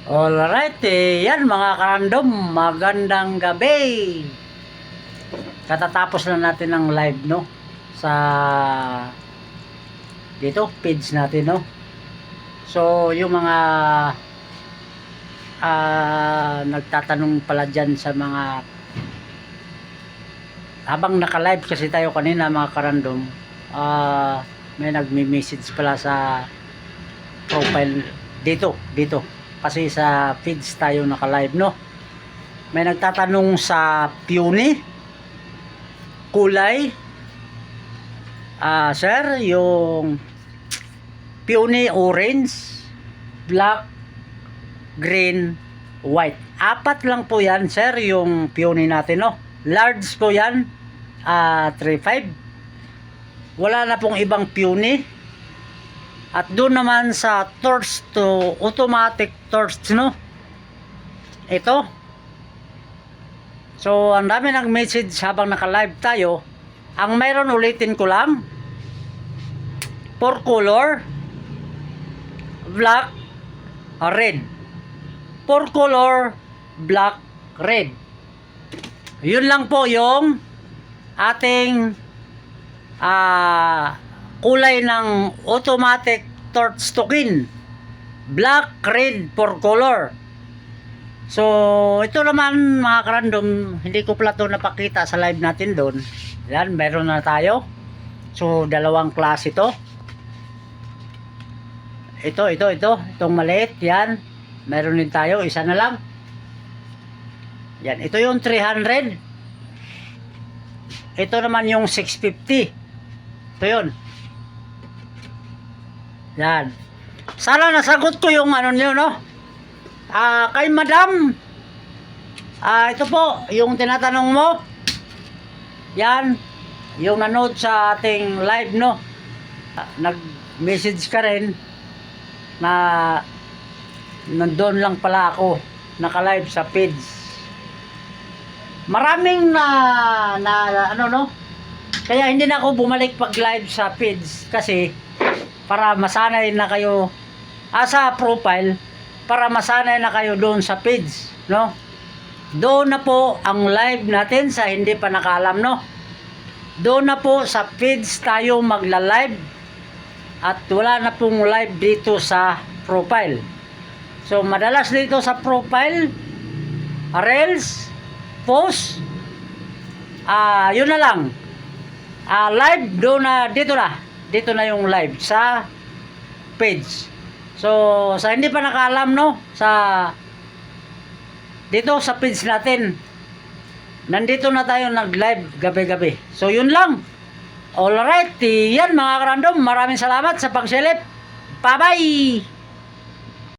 Alright, yan mga karandom, magandang gabi. Katatapos na natin ng live, no? Sa dito, page natin, no? So, yung mga nagtatanong pala dyan sa mga habang naka-live kasi tayo kanina mga karandom, may nagme-message pala sa profile dito kasi sa feeds tayo naka-live, no? May nagtatanong sa peony kulay. Sir, yung peony orange, black, green, white. Apat lang po yan, sir, yung peony natin, no? Large po yan, 3.5. Wala na pong ibang peony. At doon naman sa torch to automatic torch, no? Ito. So, ang dami nag-message habang naka-live tayo. Ang mayroon, ulitin ko lang. 4 color. Black, red. 4 color, black, red. Yun lang po yung ating kulay ng automatic torch token. Black, red, 4 color. So, ito naman mga karandom, hindi ko pala ito napakita sa live natin doon. Yan, meron na tayo. So, dalawang klase ito. Itong maliit, yan. Meron din tayo, isa na lang. Yan, ito yung 300. Ito naman yung 650. Ito yun. Yan. Sana nasagot ko yung ano nyo, no? Kay madam, ito po, yung tinatanong mo. Yan. Yung nanood sa ating live, no? Nag-message ka rin na nandun lang pala ako naka-live sa page. Maraming ano, no? Kaya hindi na ako bumalik pag live sa page kasi para masanay na kayo sa profile, para masanay na kayo doon sa page, no? Doon na po ang live natin sa hindi pa nakaalam, no? Doon na po sa page tayo magla-live at wala na pong live dito sa profile. So madalas dito sa profile, reels, post, yun na lang. Live doon na, dito na yung live sa page. So sa hindi pa nakaalam, no, sa dito sa page natin, nandito na tayo nag-live gabi-gabi. So yun lang. Alright, yan mga karandom, maraming salamat sa pagsilip. Bye-bye.